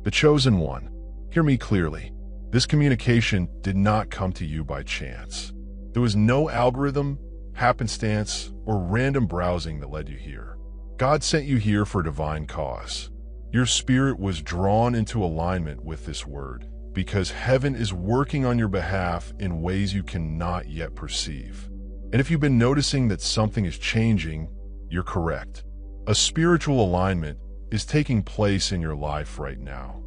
The chosen one. Hear me clearly. This communication did not come to you by chance. There was no algorithm, happenstance, or random browsing that led you here. God sent you here for a divine cause. Your spirit was drawn into alignment with this word because heaven is working on your behalf in ways you cannot yet perceive. And if you've been noticing that something is changing, you're correct. A spiritual alignment is taking place in your life right now,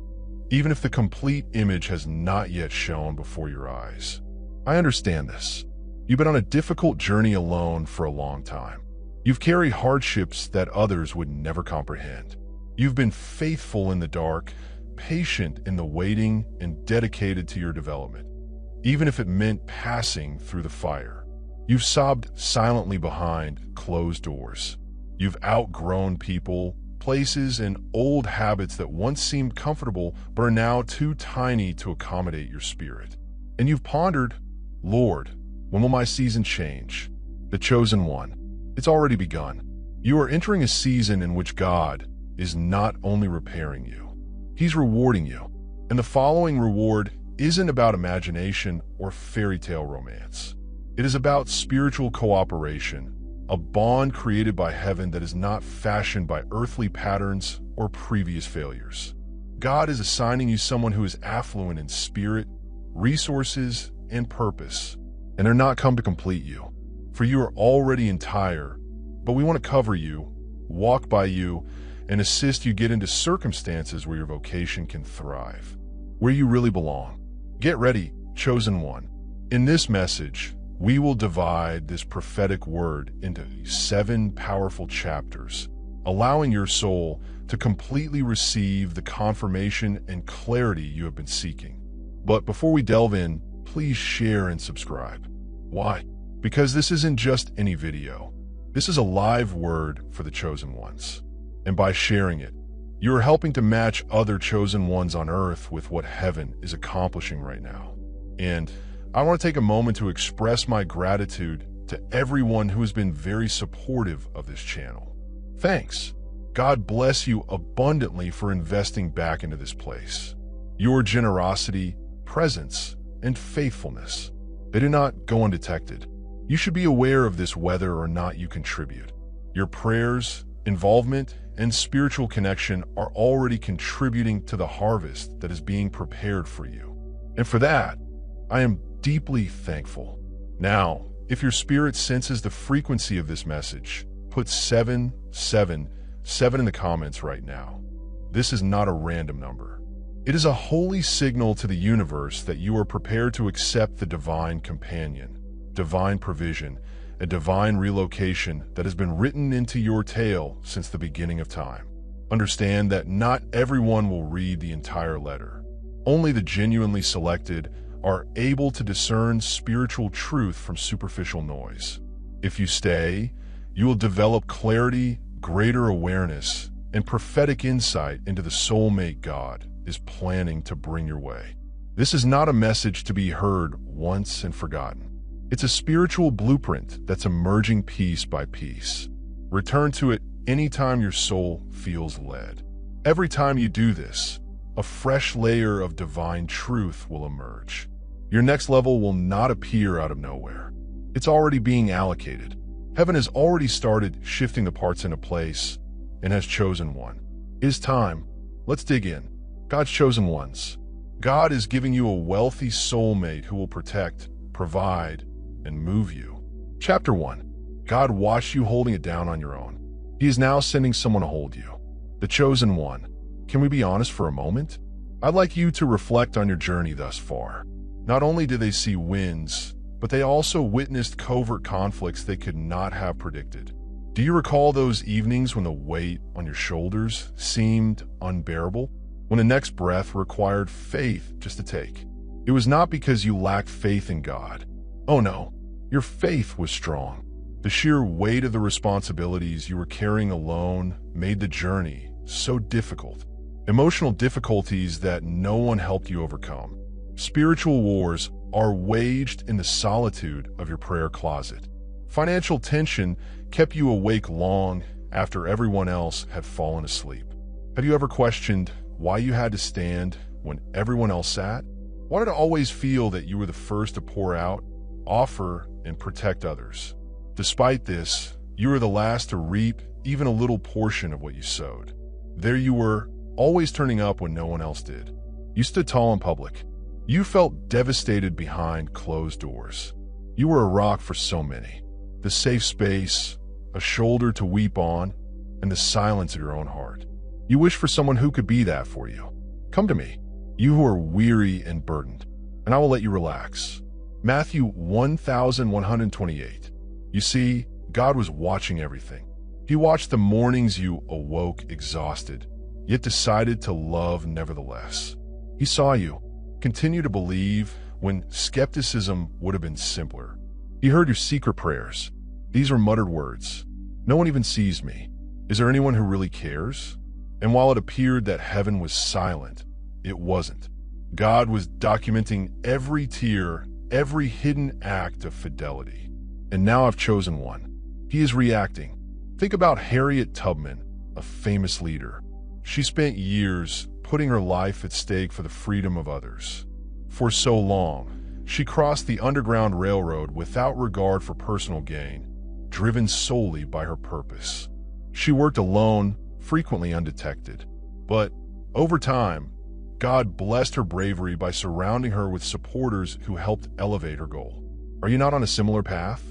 even if the complete image has not yet shown before your eyes. I understand this. You've been on a difficult journey alone for a long time. You've carried hardships that others would never comprehend. You've been faithful in the dark, patient in the waiting, and dedicated to your development, even if it meant passing through the fire. You've sobbed silently behind closed doors. You've outgrown people, places, and old habits that once seemed comfortable but are now too tiny to accommodate your spirit. And you've pondered, Lord, when will my season change? The chosen one. It's already begun. You are entering a season in which God is not only repairing you, He's rewarding you. And the following reward isn't about imagination or fairy tale romance. It is about spiritual cooperation, a bond created by heaven that is not fashioned by earthly patterns or previous failures. God is assigning you someone who is affluent in spirit, resources, and purpose, and they're not come to complete you. For you are already entire, but we want to cover you, walk by you, and assist you get into circumstances where your vocation can thrive, where you really belong. Get ready, chosen one. In this message, we will divide this prophetic word into 7 powerful chapters, allowing your soul to completely receive the confirmation and clarity you have been seeking. But before we delve in, please share and subscribe. Why? Because this isn't just any video. This is a live word for the chosen ones. And by sharing it, you are helping to match other chosen ones on earth with what heaven is accomplishing right now. And I want to take a moment to express my gratitude to everyone who has been very supportive of this channel. Thanks. God bless you abundantly for investing back into this place. Your generosity, presence, and faithfulness, they do not go undetected. You should be aware of this whether or not you contribute. Your prayers, involvement, and spiritual connection are already contributing to the harvest that is being prepared for you. And for that, I am deeply thankful. Now, if your spirit senses the frequency of this message, put 777 in the comments right now. This is not a random number. It is a holy signal to the universe that you are prepared to accept the divine companion, divine provision, a divine relocation that has been written into your tale since the beginning of time. Understand that not everyone will read the entire letter. Only the genuinely selected are able to discern spiritual truth from superficial noise. If you stay, you will develop clarity, greater awareness, and prophetic insight into the soulmate God is planning to bring your way. This is not a message to be heard once and forgotten. It's a spiritual blueprint that's emerging piece by piece. Return to it anytime your soul feels led. Every time you do this, a fresh layer of divine truth will emerge. Your next level will not appear out of nowhere. It's already being allocated. Heaven has already started shifting the parts into place and has chosen one. It is time. Let's dig in. God's chosen ones. God is giving you a wealthy soulmate who will protect, provide, and move you. Chapter 1. God watched you holding it down on your own. He is now sending someone to hold you. The chosen one. Can we be honest for a moment? I'd like you to reflect on your journey thus far. Not only did they see wins, but they also witnessed covert conflicts they could not have predicted. Do you recall those evenings when the weight on your shoulders seemed unbearable? When the next breath required faith just to take? It was not because you lacked faith in God. Oh no, your faith was strong. The sheer weight of the responsibilities you were carrying alone made the journey so difficult. Emotional difficulties that no one helped you overcome. Spiritual wars are waged in the solitude of your prayer closet. Financial tension kept you awake long after everyone else had fallen asleep. Have you ever questioned why you had to stand when everyone else sat? Why did it always feel that you were the first to pour out, offer, and protect others? Despite this, you were the last to reap even a little portion of what you sowed. There you were, always turning up when no one else did. You stood tall in public. You felt devastated behind closed doors. You were a rock for so many. The safe space, a shoulder to weep on, and the silence of your own heart. You wish for someone who could be that for you. Come to me, you who are weary and burdened, and I will let you relax. Matthew 1128. You see, God was watching everything. He watched the mornings you awoke exhausted, yet decided to love nevertheless. He saw you continue to believe when skepticism would have been simpler. He heard your secret prayers. These were muttered words. No one even sees me. Is there anyone who really cares? And while it appeared that heaven was silent, it wasn't. God was documenting every tear, every hidden act of fidelity. And now I've chosen one. He is reacting. Think about Harriet Tubman, a famous leader. She spent years putting her life at stake for the freedom of others. For so long, she crossed the Underground Railroad without regard for personal gain, driven solely by her purpose. She worked alone, frequently undetected. But over time, God blessed her bravery by surrounding her with supporters who helped elevate her goal. Are you not on a similar path?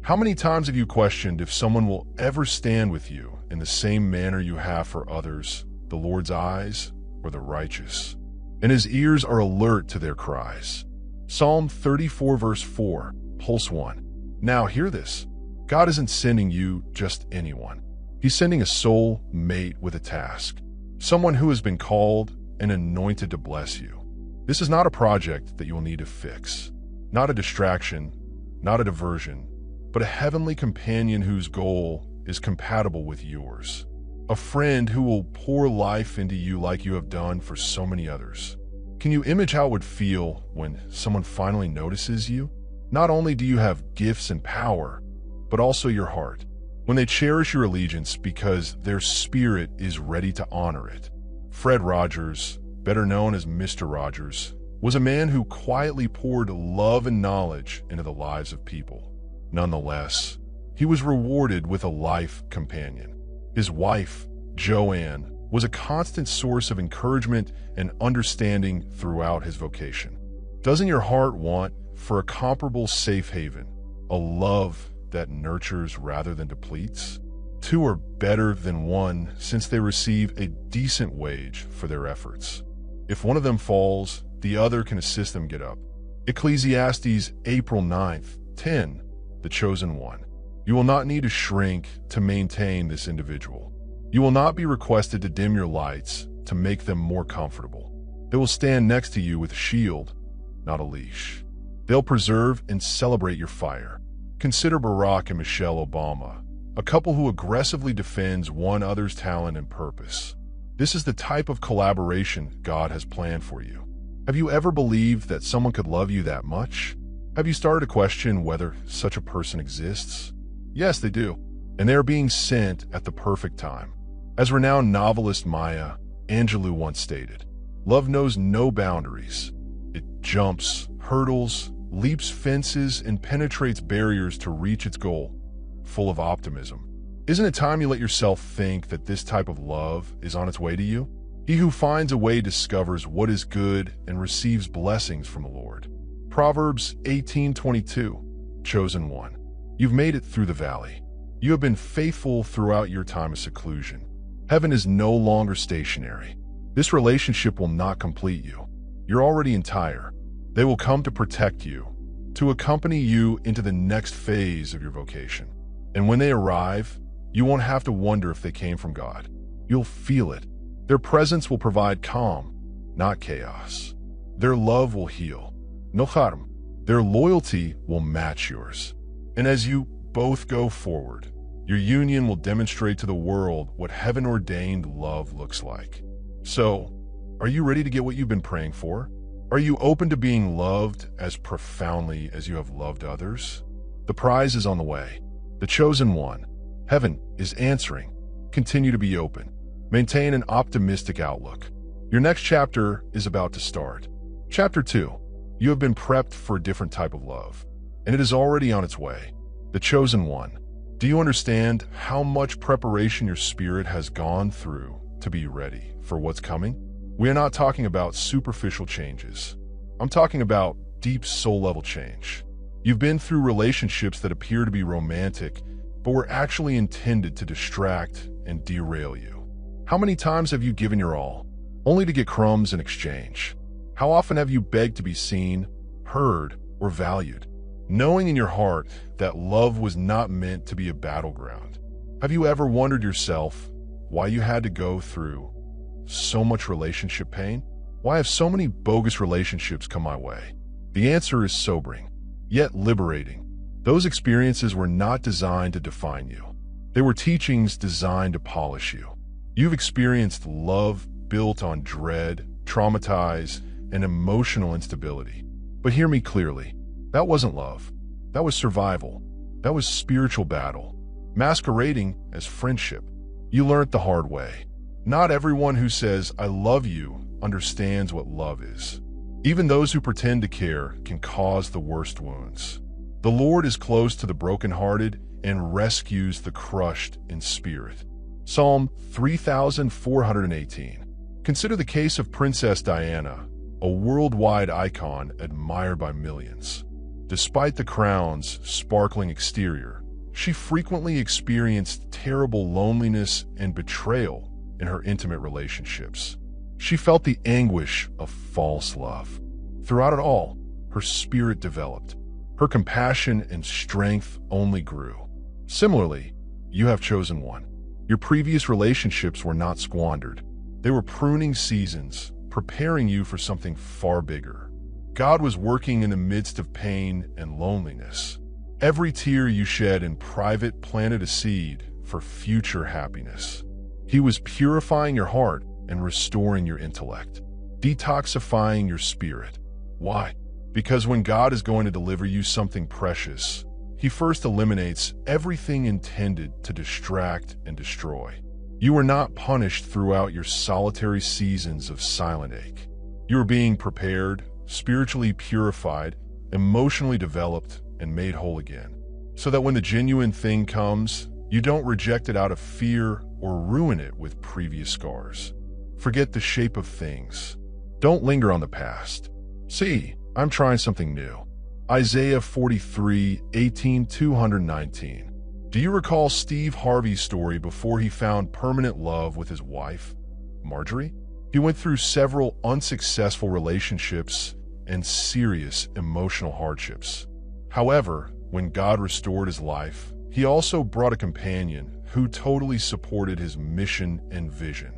How many times have you questioned if someone will ever stand with you in the same manner you have for others, the Lord's eyes or the righteous? And his ears are alert to their cries. Psalm 34 verse 4, Pulse 1. Now hear this. God isn't sending you just anyone. He's sending a soul mate with a task. Someone who has been called and anointed to bless you. This is not a project that you will need to fix. Not a distraction, not a diversion, but a heavenly companion whose goal is compatible with yours. A friend who will pour life into you like you have done for so many others. Can you imagine how it would feel when someone finally notices you? Not only do you have gifts and power, but also your heart. When they cherish your allegiance because their spirit is ready to honor it. Fred Rogers, better known as Mr. Rogers, was a man who quietly poured love and knowledge into the lives of people. Nonetheless, he was rewarded with a life companion. His wife, Joanne, was a constant source of encouragement and understanding throughout his vocation. Doesn't your heart want for a comparable safe haven, a love that nurtures rather than depletes? Two are better than one since they receive a decent wage for their efforts. If one of them falls, the other can assist them get up. Ecclesiastes April 9th, 10, the chosen one. You will not need to shrink to maintain this individual. You will not be requested to dim your lights to make them more comfortable. They will stand next to you with a shield, not a leash. They'll preserve and celebrate your fire. Consider Barack and Michelle Obama, a couple who aggressively defends one another's talent and purpose. This is the type of collaboration God has planned for you. Have you ever believed that someone could love you that much? Have you started to question whether such a person exists? Yes, they do, and they are being sent at the perfect time. As renowned novelist Maya Angelou once stated, love knows no boundaries. It jumps, hurdles, leaps fences, and penetrates barriers to reach its goal, full of optimism. Isn't it time you let yourself think that this type of love is on its way to you? He who finds a way discovers what is good and receives blessings from the Lord. Proverbs 18:22, chosen one. You've made it through the valley. You have been faithful throughout your time of seclusion. Heaven is no longer stationary. This relationship will not complete you. You're already entire. They will come to protect you, to accompany you into the next phase of your vocation. And when they arrive, you won't have to wonder if they came from God. You'll feel it. Their presence will provide calm, not chaos. Their love will heal, no harm. Their loyalty will match yours. And as you both go forward, your union will demonstrate to the world what heaven-ordained love looks like. So, are you ready to get what you've been praying for? Are you open to being loved as profoundly as you have loved others? The prize is on the way. The chosen one. Heaven is answering. Continue to be open. Maintain an optimistic outlook. Your next chapter is about to start. Chapter 2. You have been prepped for a different type of love, and it is already on its way. The chosen one. Do you understand how much preparation your spirit has gone through to be ready for what's coming? We are not talking about superficial changes. I'm talking about deep soul-level change. You've been through relationships that appear to be romantic, but were actually intended to distract and derail you. How many times have you given your all, only to get crumbs in exchange? How often have you begged to be seen, heard, or valued, knowing in your heart that love was not meant to be a battleground? Have you ever wondered yourself why you had to go through so much relationship pain? Why have so many bogus relationships come my way? The answer is sobering, yet liberating. Those experiences were not designed to define you. They were teachings designed to polish you. You've experienced love built on dread, traumatized, and emotional instability. But hear me clearly. That wasn't love. That was survival. That was spiritual battle, masquerading as friendship. You learned the hard way. Not everyone who says, "I love you," understands what love is. Even those who pretend to care can cause the worst wounds. The Lord is close to the brokenhearted and rescues the crushed in spirit. Psalm 3418. Consider the case of Princess Diana, a worldwide icon admired by millions. Despite the crown's sparkling exterior, she frequently experienced terrible loneliness and betrayal in her intimate relationships. She felt the anguish of false love. Throughout it all, her spirit developed. Her compassion and strength only grew. Similarly, you have chosen one. Your previous relationships were not squandered. They were pruning seasons, preparing you for something far bigger. God was working in the midst of pain and loneliness. Every tear you shed in private planted a seed for future happiness. He was purifying your heart and restoring your intellect, detoxifying your spirit. Why? Because when God is going to deliver you something precious, He first eliminates everything intended to distract and destroy. You were not punished throughout your solitary seasons of silent ache. You are being prepared, spiritually purified, emotionally developed, and made whole again, so that when the genuine thing comes, you don't reject it out of fear or ruin it with previous scars. Forget the shape of things. Don't linger on the past. See, I'm trying something new. Isaiah 43:18-219. Do you recall Steve Harvey's story before he found permanent love with his wife, Marjorie? He went through several unsuccessful relationships and serious emotional hardships. However, when God restored his life, He also brought a companion who totally supported his mission and vision.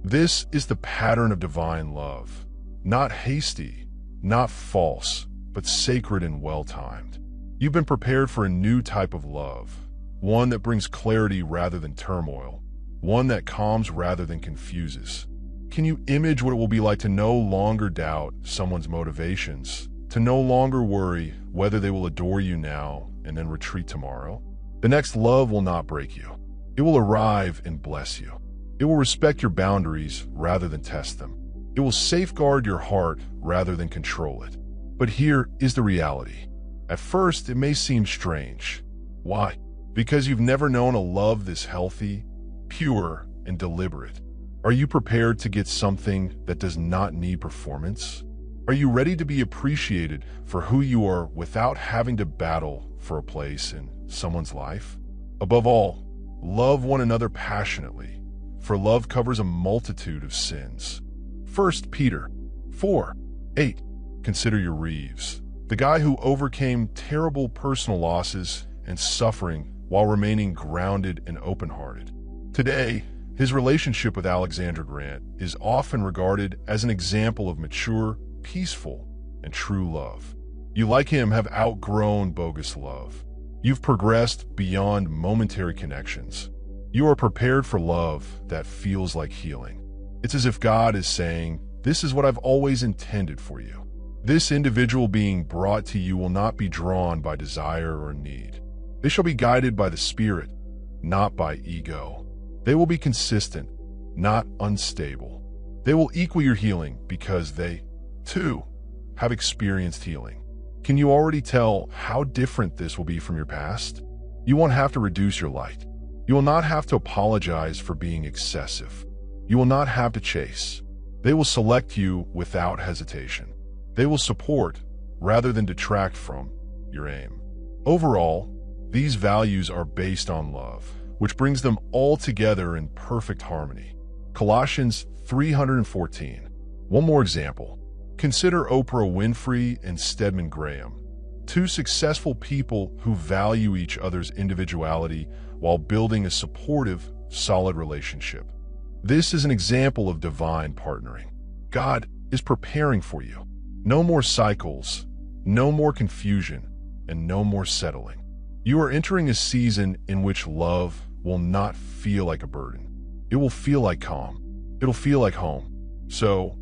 This is the pattern of divine love. Not hasty, not false, but sacred and well-timed. You've been prepared for a new type of love, one that brings clarity rather than turmoil, one that calms rather than confuses. Can you imagine what it will be like to no longer doubt someone's motivations, to no longer worry whether they will adore you now and then retreat tomorrow? The next love will not break you. It will arrive and bless you. It will respect your boundaries rather than test them. It will safeguard your heart rather than control it. But here is the reality. At first, it may seem strange. Why? Because you've never known a love this healthy, pure, and deliberate. Are you prepared to get something that does not need performance? Are you ready to be appreciated for who you are without having to battle for a place in someone's life? Above all, love one another passionately, for love covers a multitude of sins. 1 Peter 4:8. Consider your Reeves, the guy who overcame terrible personal losses and suffering while remaining grounded and open-hearted. Today, his relationship with Alexandra Grant is often regarded as an example of mature, peaceful, and true love. You, like him, have outgrown bogus love. You've progressed beyond momentary connections. You are prepared for love that feels like healing. It's as if God is saying, "This is what I've always intended for you." This individual being brought to you will not be drawn by desire or need. They shall be guided by the Spirit, not by ego. They will be consistent, not unstable. They will equal your healing because they, too, have experienced healing. Can you already tell how different this will be from your past? You won't have to reduce your light. You will not have to apologize for being excessive. You will not have to chase. They will select you without hesitation. They will support, rather than detract from, your aim. Overall, these values are based on love, which brings them all together in perfect harmony. Colossians 3:14. One more example. Consider Oprah Winfrey and Stedman Graham, two successful people who value each other's individuality while building a supportive, solid relationship. This is an example of divine partnering. God is preparing for you. No more cycles, no more confusion, and no more settling. You are entering a season in which love will not feel like a burden. It will feel like calm. It'll feel like home. So,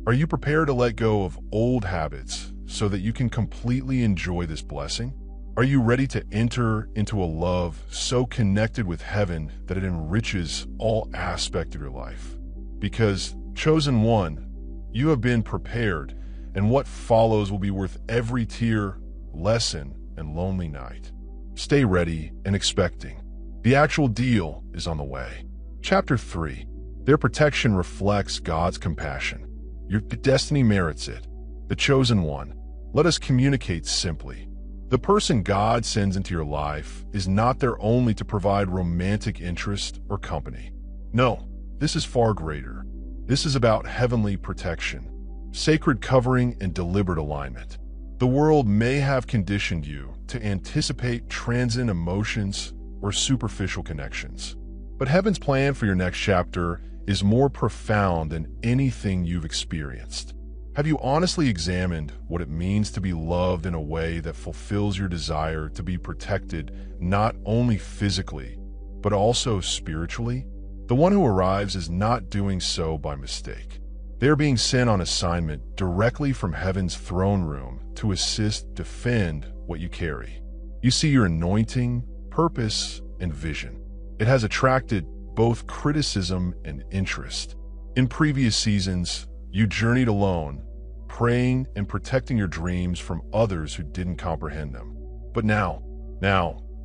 are you prepared to let go of old habits so that you can completely enjoy this blessing? Are you ready to enter into a love so connected with heaven that it enriches all aspects of your life? Because, chosen one, you have been prepared, and what follows will be worth every tear, lesson, and lonely night. Stay ready and expecting. The actual deal is on the way. Chapter 3. Their protection reflects God's compassion. Your destiny merits it. The chosen one. Let us communicate simply. The person God sends into your life is not there only to provide romantic interest or company. No, this is far greater. This is about heavenly protection, sacred covering, and deliberate alignment. The world may have conditioned you to anticipate transient emotions or superficial connections. But heaven's plan for your next chapter is more profound than anything you've experienced. Have you honestly examined what it means to be loved in a way that fulfills your desire to be protected not only physically, but also spiritually? The one who arrives is not doing so by mistake. They are being sent on assignment directly from heaven's throne room to assist defend what you carry. You see your anointing, purpose, and vision. It has attracted both criticism and interest. In previous seasons, you journeyed alone, praying and protecting your dreams from others who didn't comprehend them. But now,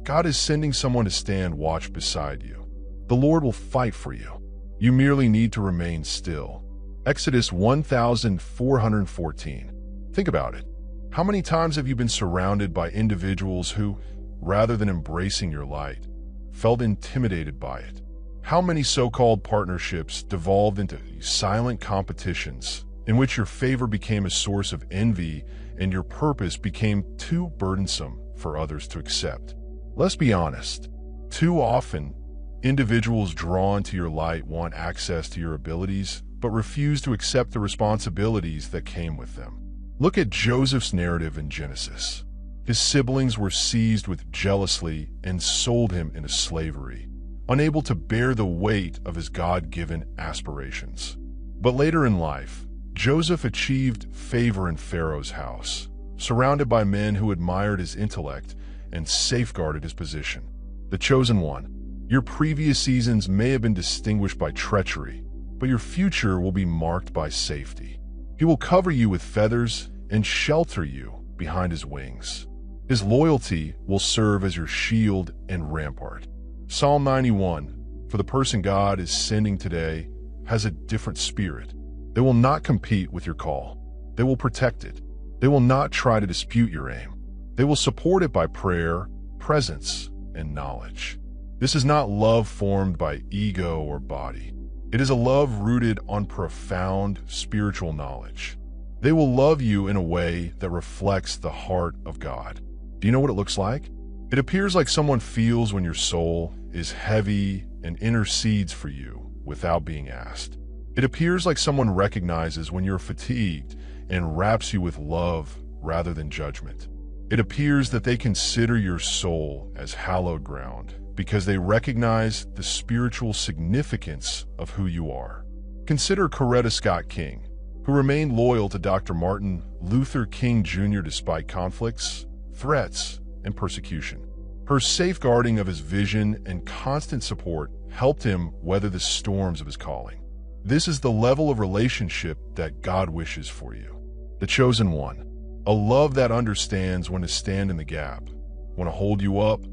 God is sending someone to stand watch beside you. The Lord will fight for you. You merely need to remain still. Exodus 1414. Think about it. How many times have you been surrounded by individuals who, rather than embracing your light, felt intimidated by it? How many so-called partnerships devolved into silent competitions in which your favor became a source of envy and your purpose became too burdensome for others to accept? Let's be honest. Too often, individuals drawn to your light want access to your abilities, but refuse to accept the responsibilities that came with them. Look at Joseph's narrative in Genesis. His siblings were seized with jealousy and sold him into slavery, unable to bear the weight of his God-given aspirations. But later in life, Joseph achieved favor in Pharaoh's house, surrounded by men who admired his intellect and safeguarded his position. The chosen one. Your previous seasons may have been distinguished by treachery, but your future will be marked by safety. He will cover you with feathers and shelter you behind his wings. His loyalty will serve as your shield and rampart. Psalm 91, for the person God is sending today, has a different spirit. They will not compete with your call. They will protect it. They will not try to dispute your aim. They will support it by prayer, presence, and knowledge. This is not love formed by ego or body. It is a love rooted on profound spiritual knowledge. They will love you in a way that reflects the heart of God. Do you know what it looks like? It appears like someone feels when your soul is heavy and intercedes for you without being asked. It appears like someone recognizes when you're fatigued and wraps you with love rather than judgment. It appears that they consider your soul as hallowed ground because they recognize the spiritual significance of who you are. Consider Coretta Scott King, who remained loyal to Dr. Martin Luther King Jr. despite conflicts, threats, and persecution. Her safeguarding of his vision and constant support helped him weather the storms of his calling. This is the level of relationship that God wishes for you. The chosen one. A love that understands when to stand in the gap, when to hold you up,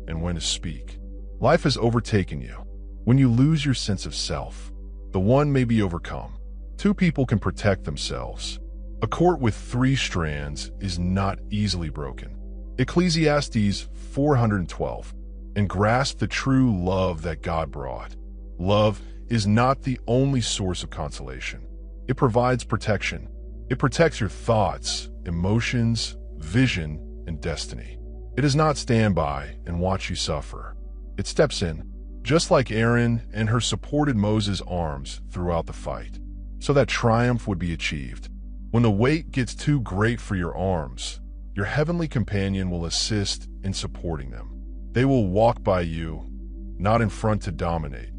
and when to speak. Life has overtaken you. When you lose your sense of self, the one may be overcome. Two people can protect themselves. A cord with 3 strands is not easily broken. Ecclesiastes 4:12. And grasp the true love that God brought. Love is not the only source of consolation. It provides protection. It protects your thoughts, emotions, vision, and destiny. It does not stand by and watch you suffer. It steps in, just like Aaron and her supported Moses' arms throughout the fight, so that triumph would be achieved. When the weight gets too great for your arms, your heavenly companion will assist in supporting them. They will walk by you, not in front to dominate,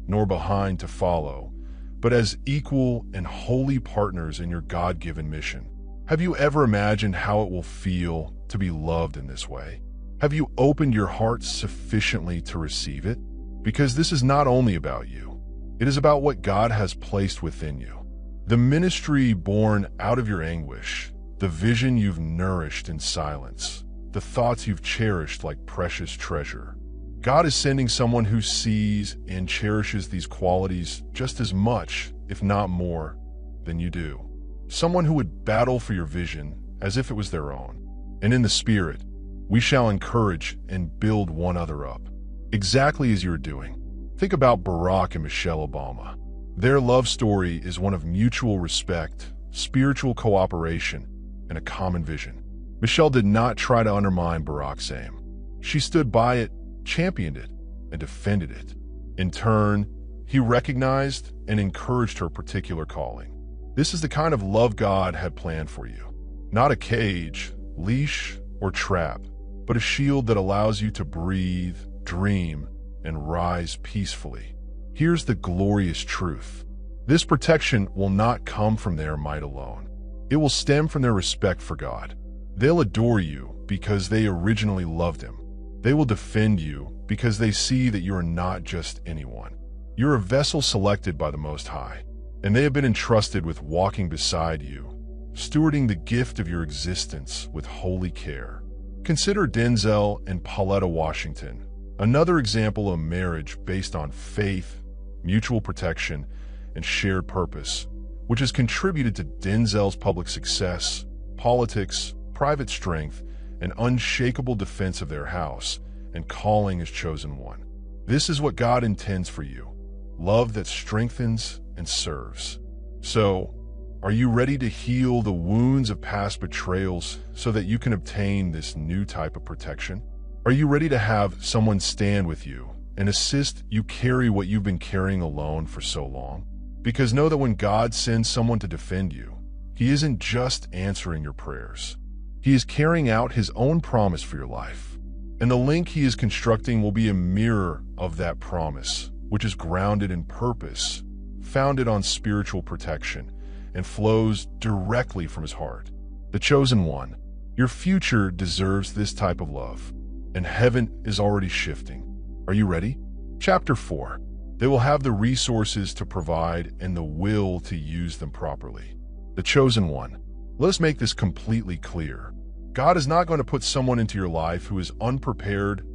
nor behind to follow, but as equal and holy partners in your God-given mission. Have you ever imagined how it will feel to be loved in this way? Have you opened your heart sufficiently to receive it? Because this is not only about you. It is about what God has placed within you. The ministry born out of your anguish, the vision you've nourished in silence, the thoughts you've cherished like precious treasure. God is sending someone who sees and cherishes these qualities just as much, if not more, than you do. Someone who would battle for your vision as if it was their own. And in the Spirit, we shall encourage and build one another up, exactly as you're doing. Think about Barack and Michelle Obama. Their love story is one of mutual respect, spiritual cooperation, and a common vision. Michelle did not try to undermine Barack's aim. She stood by it, championed it, and defended it. In turn, he recognized and encouraged her particular calling. This is the kind of love God had planned for you. Not a cage, leash, or trap, but a shield that allows you to breathe, dream, and rise peacefully. Here's the glorious truth. This protection will not come from their might alone. It will stem from their respect for God. They'll adore you because they originally loved Him. They will defend you because they see that you are not just anyone. You're a vessel selected by the Most High, and they have been entrusted with walking beside you, stewarding the gift of your existence with holy care. Consider Denzel and Pauletta Washington, another example of marriage based on faith, mutual protection, and shared purpose, which has contributed to Denzel's public success, politics, private strength, and unshakable defense of their house, and calling as chosen one. This is what God intends for you, love that strengthens and serves. So, are you ready to heal the wounds of past betrayals so that you can obtain this new type of protection? Are you ready to have someone stand with you and assist you carry what you've been carrying alone for so long? Because know that when God sends someone to defend you, He isn't just answering your prayers. He is carrying out His own promise for your life. And the link He is constructing will be a mirror of that promise, which is grounded in purpose, founded on spiritual protection, and flows directly from His heart. The chosen one, your future deserves this type of love, and heaven is already shifting. Are you ready? Chapter 4. They will have the resources to provide and the will to use them properly. The chosen one. Let us make this completely clear. God is not going to put someone into your life who is unprepared,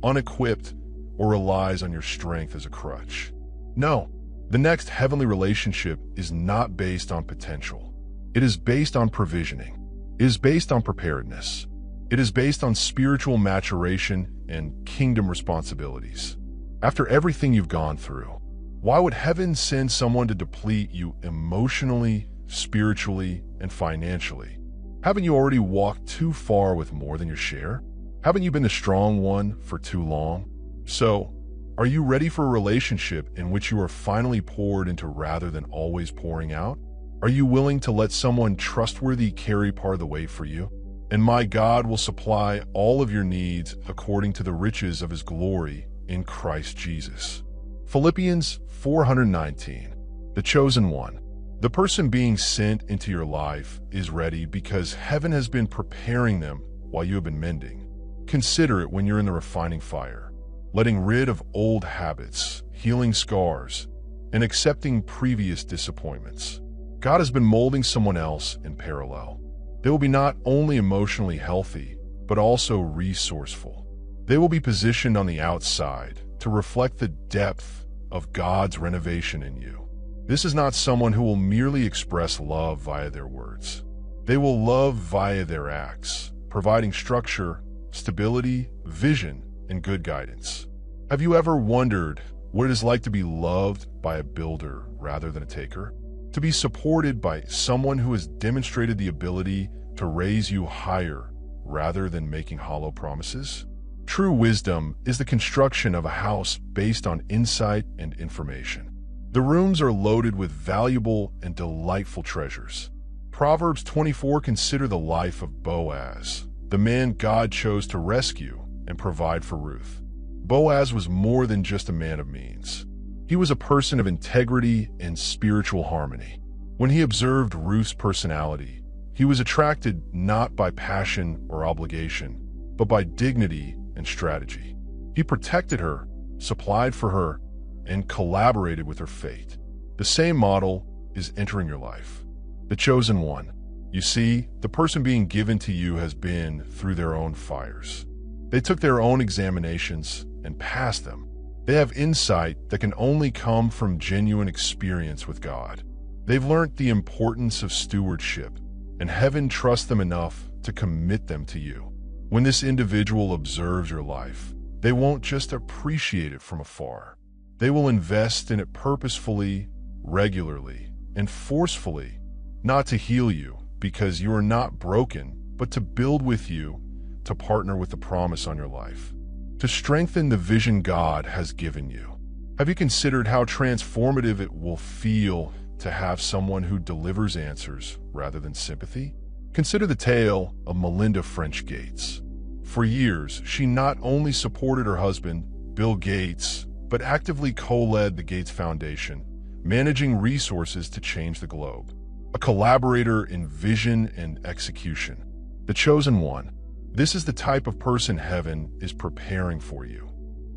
unequipped, or relies on your strength as a crutch. No, the next heavenly relationship is not based on potential. It is based on provisioning. It is based on preparedness. It is based on spiritual maturation and kingdom responsibilities. After everything you've gone through, why would heaven send someone to deplete you emotionally, spiritually, and financially? Haven't you already walked too far with more than your share? Haven't you been the strong one for too long? So, are you ready for a relationship in which you are finally poured into rather than always pouring out? Are you willing to let someone trustworthy carry part of the weight for you? And my God will supply all of your needs according to the riches of His glory in Christ Jesus. Philippians 4:19. The chosen one. The person being sent into your life is ready because heaven has been preparing them while you have been mending. Consider it when you're in the refining fire, letting rid of old habits, healing scars, and accepting previous disappointments. God has been molding someone else in parallel. They will be not only emotionally healthy, but also resourceful. They will be positioned on the outside to reflect the depth of God's renovation in you. This is not someone who will merely express love via their words. They will love via their acts, providing structure, stability, vision, and good guidance. Have you ever wondered what it is like to be loved by a builder rather than a taker? To be supported by someone who has demonstrated the ability to raise you higher rather than making hollow promises? True wisdom is the construction of a house based on insight and information. The rooms are loaded with valuable and delightful treasures. Proverbs 24 consider the life of Boaz, the man God chose to rescue and provide for Ruth. Boaz was more than just a man of means. He was a person of integrity and spiritual harmony. When he observed Ruth's personality, he was attracted not by passion or obligation, but by dignity and strategy. He protected her, supplied for her, and collaborated with her fate. The same model is entering your life. The chosen one. You see, the person being given to you has been through their own fires. They took their own examinations and passed them. They have insight that can only come from genuine experience with God. They've learned the importance of stewardship, and heaven trusts them enough to commit them to you. When this individual observes your life, they won't just appreciate it from afar. They will invest in it purposefully, regularly, and forcefully, not to heal you because you are not broken, but to build with you, to partner with the promise on your life, to strengthen the vision God has given you. Have you considered how transformative it will feel to have someone who delivers answers rather than sympathy? Consider the tale of Melinda French Gates. For years, she not only supported her husband, Bill Gates, but actively co-led the Gates Foundation, managing resources to change the globe. A collaborator in vision and execution. The chosen one. This is the type of person heaven is preparing for you.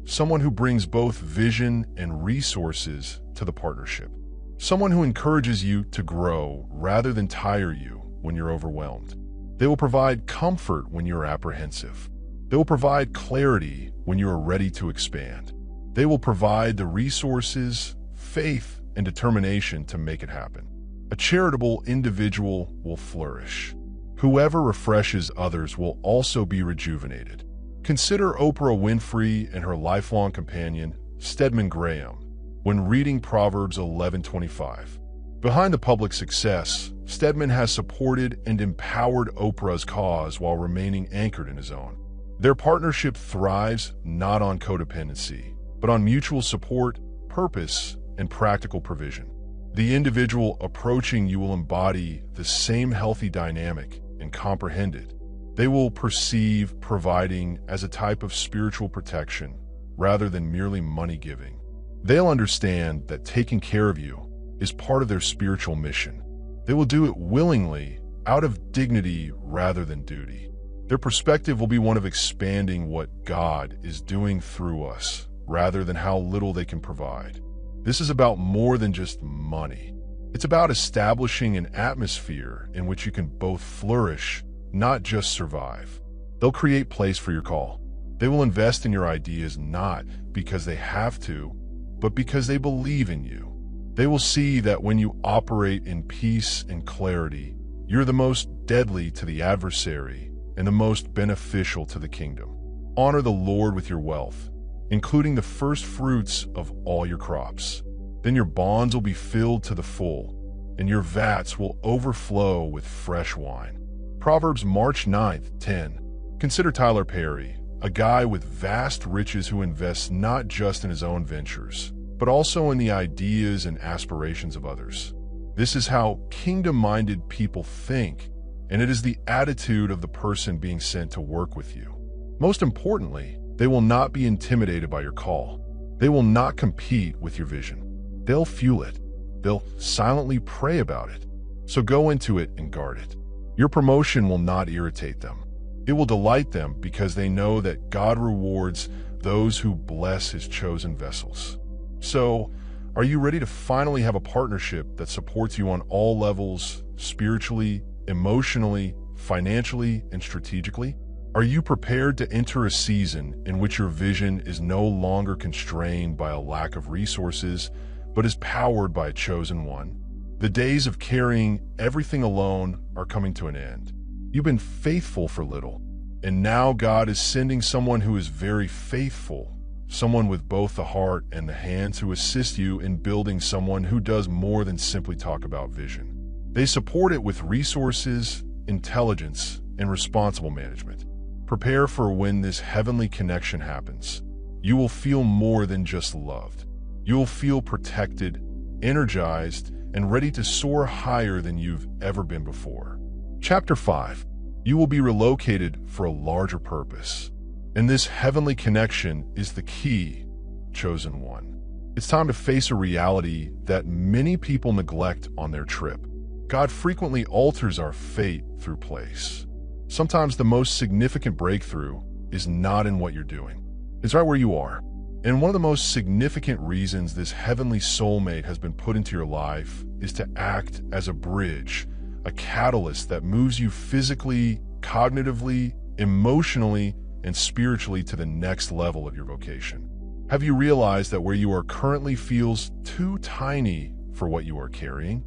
Someone who brings both vision and resources to the partnership. Someone who encourages you to grow rather than tire you when you're overwhelmed. They will provide comfort when you're apprehensive. They will provide clarity when you are ready to expand. They will provide the resources, faith, and determination to make it happen. A charitable individual will flourish. Whoever refreshes others will also be rejuvenated. Consider Oprah Winfrey and her lifelong companion, Stedman Graham, when reading Proverbs 11:25. Behind the public success, Stedman has supported and empowered Oprah's cause while remaining anchored in his own. Their partnership thrives not on codependency, but on mutual support, purpose, and practical provision. The individual approaching you will embody the same healthy dynamic and comprehend it. They will perceive providing as a type of spiritual protection rather than merely money giving. They'll understand that taking care of you is part of their spiritual mission. They will do it willingly, out of dignity rather than duty. Their perspective will be one of expanding what God is doing through us, rather than how little they can provide. This is about more than just money. It's about establishing an atmosphere in which you can both flourish, not just survive. They'll create place for your call. They will invest in your ideas not because they have to, but because they believe in you. They will see that when you operate in peace and clarity, you're the most deadly to the adversary and the most beneficial to the kingdom. Honor the Lord with your wealth, including the first fruits of all your crops. Then your barns will be filled to the full, and your vats will overflow with fresh wine. Proverbs March 9th, 10. Consider Tyler Perry, a guy with vast riches who invests not just in his own ventures, but also in the ideas and aspirations of others. This is how kingdom-minded people think, and it is the attitude of the person being sent to work with you. Most importantly, they will not be intimidated by your call. They will not compete with your vision. They'll fuel it. They'll silently pray about it. So go into it and guard it. Your promotion will not irritate them. It will delight them because they know that God rewards those who bless his chosen vessels. So, Are you ready to finally have a partnership that supports you on all levels, spiritually, emotionally, financially, and strategically? Are you prepared to enter a season in which your vision is no longer constrained by a lack of resources, but is powered by a chosen one? The days of carrying everything alone are coming to an end. You've been faithful for little, and now God is sending someone who is very faithful, someone with both the heart and the hands to assist you in building someone who does more than simply talk about vision. They support it with resources, intelligence, and responsible management. Prepare for when this heavenly connection happens. You will feel more than just loved. You will feel protected, energized, and ready to soar higher than you've ever been before. Chapter 5. You will be relocated for a larger purpose. And this heavenly connection is the key, chosen one. It's time to face a reality that many people neglect on their trip. God frequently alters our fate through place. Sometimes the most significant breakthrough is not in what you're doing. It's right where you are. And one of the most significant reasons this heavenly soulmate has been put into your life is to act as a bridge, a catalyst that moves you physically, cognitively, emotionally, and spiritually to the next level of your vocation. Have you realized that where you are currently feels too tiny for what you are carrying?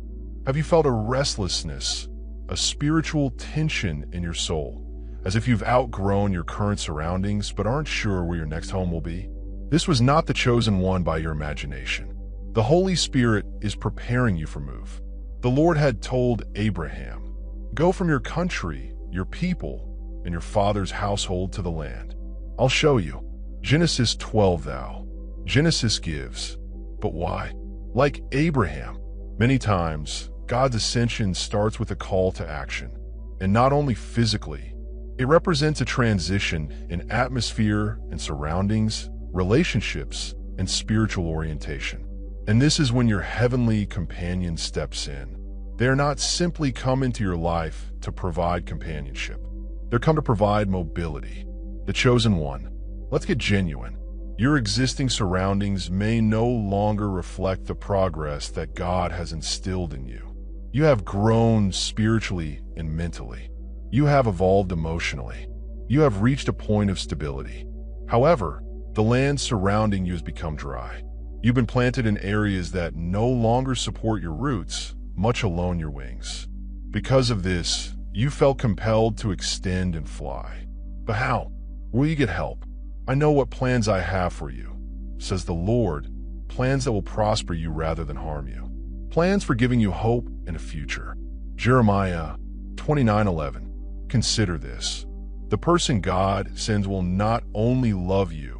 Have you felt a restlessness, a spiritual tension in your soul, as if you've outgrown your current surroundings but aren't sure where your next home will be? This was not the chosen one by your imagination. The Holy Spirit is preparing you for move. The Lord had told Abraham, "Go from your country, your people, and your father's household to the land. I'll show you." Genesis 12 thou. Genesis gives. But why? Like Abraham, many times, God's ascension starts with a call to action. And not only physically, it represents a transition in atmosphere and surroundings, relationships, and spiritual orientation. And this is when your heavenly companion steps in. They are not simply come into your life to provide companionship. They're come to provide mobility. The chosen one. Let's get genuine. Your existing surroundings may no longer reflect the progress that God has instilled in you. You have grown spiritually and mentally. You have evolved emotionally. You have reached a point of stability. However, the land surrounding you has become dry. You've been planted in areas that no longer support your roots, much alone your wings. Because of this, you felt compelled to extend and fly. But how? Will you get help? I know what plans I have for you, says the Lord, plans that will prosper you rather than harm you. Plans for giving you hope and a future. Jeremiah 29:11. Consider this. The person God sends will not only love you,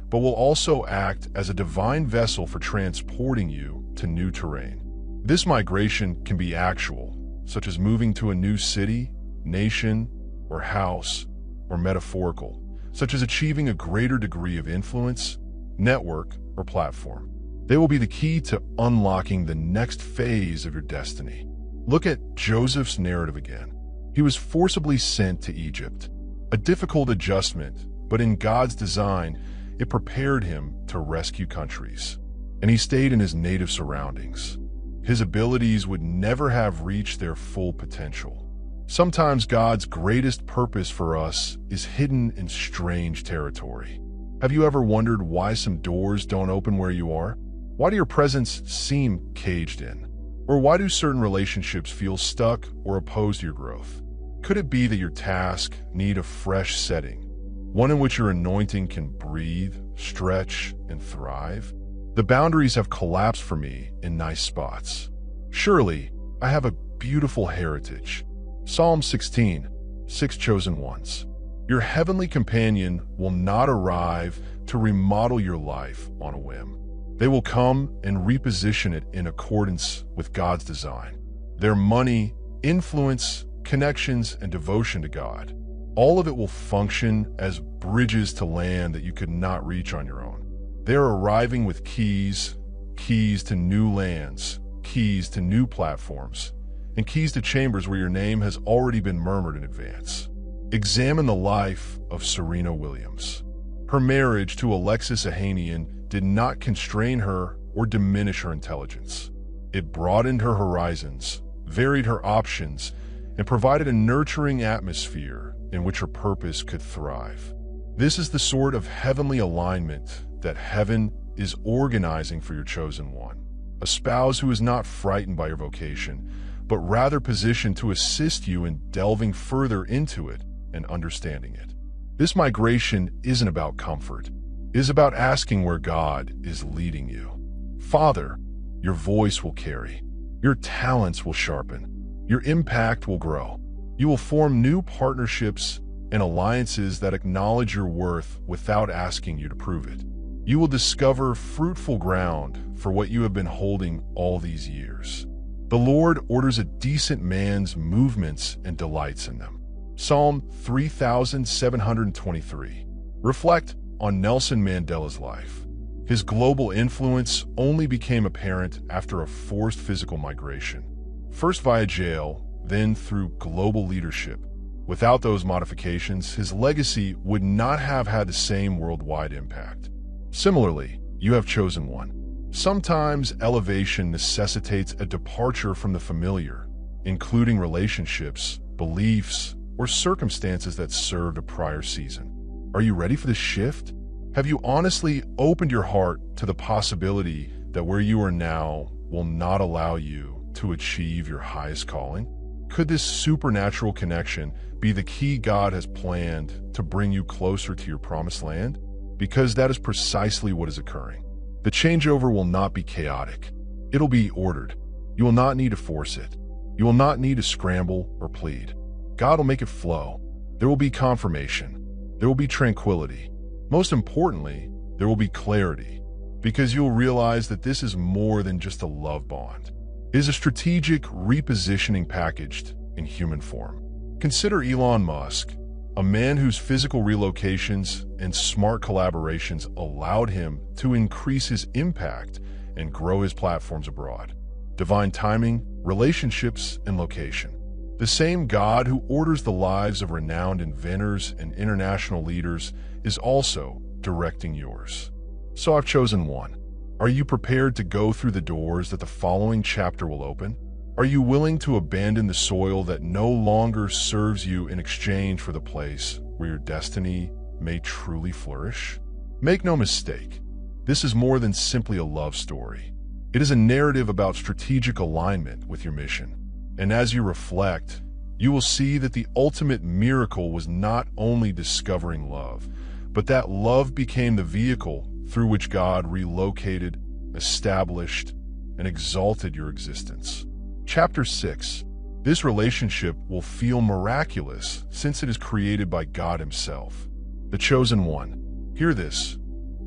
but will also act as a divine vessel for transporting you to new terrain. This migration can be actual, such as moving to a new city, nation, or house, or metaphorical, such as achieving a greater degree of influence, network, or platform. They will be the key to unlocking the next phase of your destiny. Look at Joseph's narrative again. He was forcibly sent to Egypt. A difficult adjustment, but in God's design, it prepared him to rescue countries. And he stayed in his native surroundings. His abilities would never have reached their full potential. Sometimes God's greatest purpose for us is hidden in strange territory. Have you ever wondered why some doors don't open where you are? Why do your presence seem caged in? Or why do certain relationships feel stuck or opposed to your growth? Could it be that your tasks need a fresh setting, one in which your anointing can breathe, stretch, and thrive? The boundaries have collapsed for me in nice spots. Surely, I have a beautiful heritage. Psalm 16, 6 chosen ones. Your heavenly companion will not arrive to remodel your life on a whim. They will come and reposition it in accordance with God's design. Their money, influence, connections, and devotion to God, all of it will function as bridges to land that you could not reach on your own. They are arriving with keys to new lands, keys to new platforms, and keys to chambers where your name has already been murmured in advance. Examine the life of Serena Williams. Her marriage to Alexis Ohanian did not constrain her or diminish her intelligence. It broadened her horizons, varied her options, and provided a nurturing atmosphere in which her purpose could thrive. This is the sort of heavenly alignment that heaven is organizing for your chosen one. A spouse who is not frightened by your vocation, but rather positioned to assist you in delving further into it and understanding it. This migration isn't about comfort. It is about asking where God is leading you. Father, your voice will carry. Your talents will sharpen. Your impact will grow. You will form new partnerships and alliances that acknowledge your worth without asking you to prove it. You will discover fruitful ground for what you have been holding all these years. The Lord orders a decent man's movements and delights in them. Psalm 3723. Reflect on Nelson Mandela's life. His global influence only became apparent after a forced physical migration. First via jail, then through global leadership. Without those modifications, his legacy would not have had the same worldwide impact. Similarly, you have chosen one. Sometimes elevation necessitates a departure from the familiar, including relationships, beliefs, or circumstances that served a prior season. Are you ready for this shift? Have you honestly opened your heart to the possibility that where you are now will not allow you to achieve your highest calling? Could this supernatural connection be the key God has planned to bring you closer to your promised land? Because that is precisely what is occurring. The changeover will not be chaotic. It'll be ordered. You will not need to force it. You will not need to scramble or plead. God will make it flow. There will be confirmation. There will be tranquility. Most importantly, there will be clarity, because you'll realize that this is more than just a love bond. It is a strategic repositioning packaged in human form. Consider Elon Musk, a man whose physical relocations and smart collaborations allowed him to increase his impact and grow his platforms abroad. Divine timing, relationships, and location. The same God who orders the lives of renowned inventors and international leaders is also directing yours. So I've chosen one. Are you prepared to go through the doors that the following chapter will open? Are you willing to abandon the soil that no longer serves you in exchange for the place where your destiny may truly flourish? Make no mistake, this is more than simply a love story. It is a narrative about strategic alignment with your mission. And as you reflect, you will see that the ultimate miracle was not only discovering love, but that love became the vehicle through which God relocated, established, and exalted your existence. Chapter 6. This relationship will feel miraculous since it is created by God Himself, the chosen one. Hear this.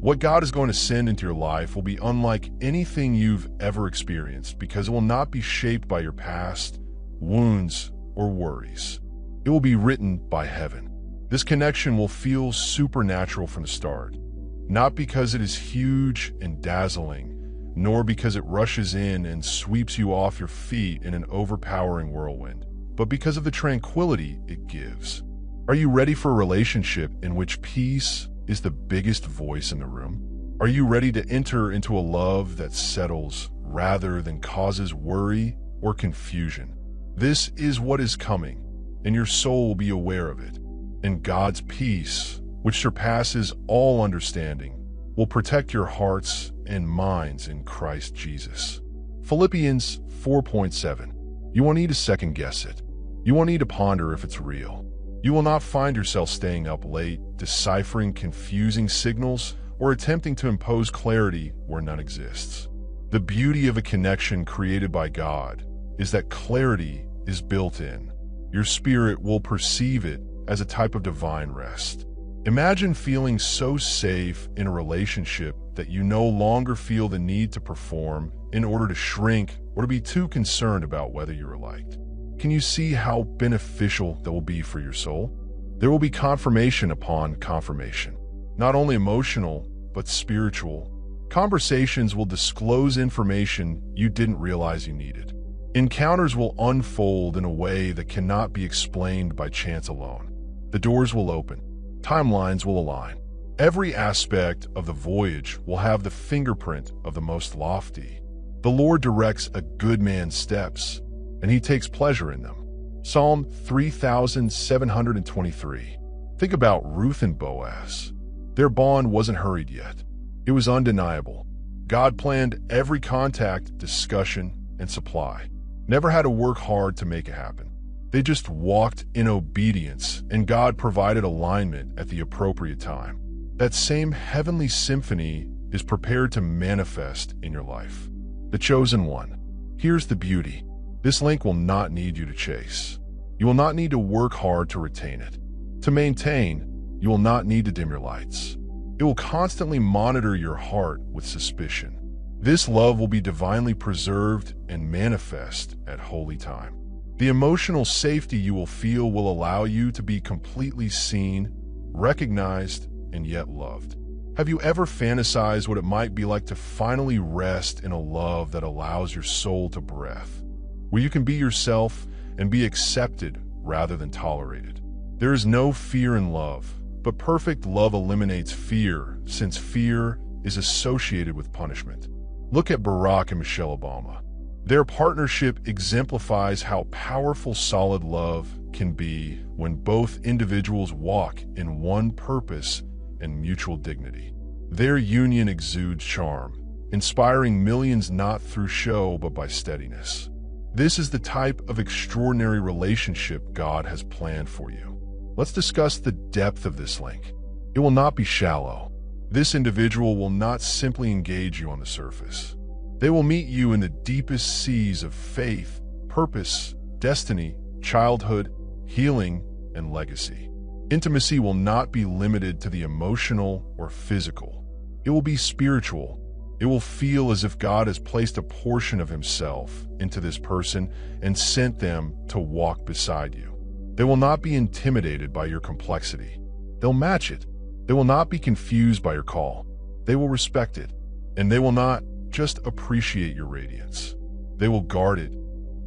What God is going to send into your life will be unlike anything you've ever experienced because it will not be shaped by your past, wounds, or worries. It will be written by heaven. This connection will feel supernatural from the start, not because it is huge and dazzling, nor because it rushes in and sweeps you off your feet in an overpowering whirlwind, but because of the tranquility it gives. Are you ready for a relationship in which peace is the biggest voice in the room? Are you ready to enter into a love that settles rather than causes worry or confusion? This is what is coming, and your soul will be aware of it. And God's peace, which surpasses all understanding, will protect your hearts and minds in Christ Jesus. Philippians 4.7. You won't need to second guess it. You won't need to ponder if it's real. You will not find yourself staying up late, deciphering confusing signals, or attempting to impose clarity where none exists. The beauty of a connection created by God is that clarity is built in. Your spirit will perceive it as a type of divine rest. Imagine feeling so safe in a relationship that you no longer feel the need to perform in order to shrink or to be too concerned about whether you are liked. Can you see how beneficial that will be for your soul? There will be confirmation upon confirmation, not only emotional, but spiritual. Conversations will disclose information you didn't realize you needed. Encounters will unfold in a way that cannot be explained by chance alone. The doors will open. Timelines will align. Every aspect of the voyage will have the fingerprint of the most lofty. The Lord directs a good man's steps, and he takes pleasure in them. Psalm 3723. Think about Ruth and Boaz. Their bond wasn't hurried yet. It was undeniable. God planned every contact, discussion, and supply. Never had to work hard to make it happen. They just walked in obedience, and God provided alignment at the appropriate time. That same heavenly symphony is prepared to manifest in your life. The chosen one. Here's the beauty. This link will not need you to chase. You will not need to work hard to retain it. To maintain, you will not need to dim your lights. It will constantly monitor your heart with suspicion. This love will be divinely preserved and manifest at holy time. The emotional safety you will feel will allow you to be completely seen, recognized, and yet loved. Have you ever fantasized what it might be like to finally rest in a love that allows your soul to breathe, where you can be yourself and be accepted rather than tolerated? There is no fear in love, but perfect love eliminates fear, since fear is associated with punishment. Look at Barack and Michelle Obama. Their partnership exemplifies how powerful solid love can be when both individuals walk in one purpose and mutual dignity. Their union exudes charm, inspiring millions not through show but by steadiness. This is the type of extraordinary relationship God has planned for you. Let's discuss the depth of this link. It will not be shallow. This individual will not simply engage you on the surface. They will meet you in the deepest seas of faith, purpose, destiny, childhood, healing, and legacy. Intimacy will not be limited to the emotional or physical. It will be spiritual. It will feel as if God has placed a portion of himself into this person and sent them to walk beside you. They will not be intimidated by your complexity. They'll match it. They will not be confused by your call. They will respect it. And they will not just appreciate your radiance. They will guard it,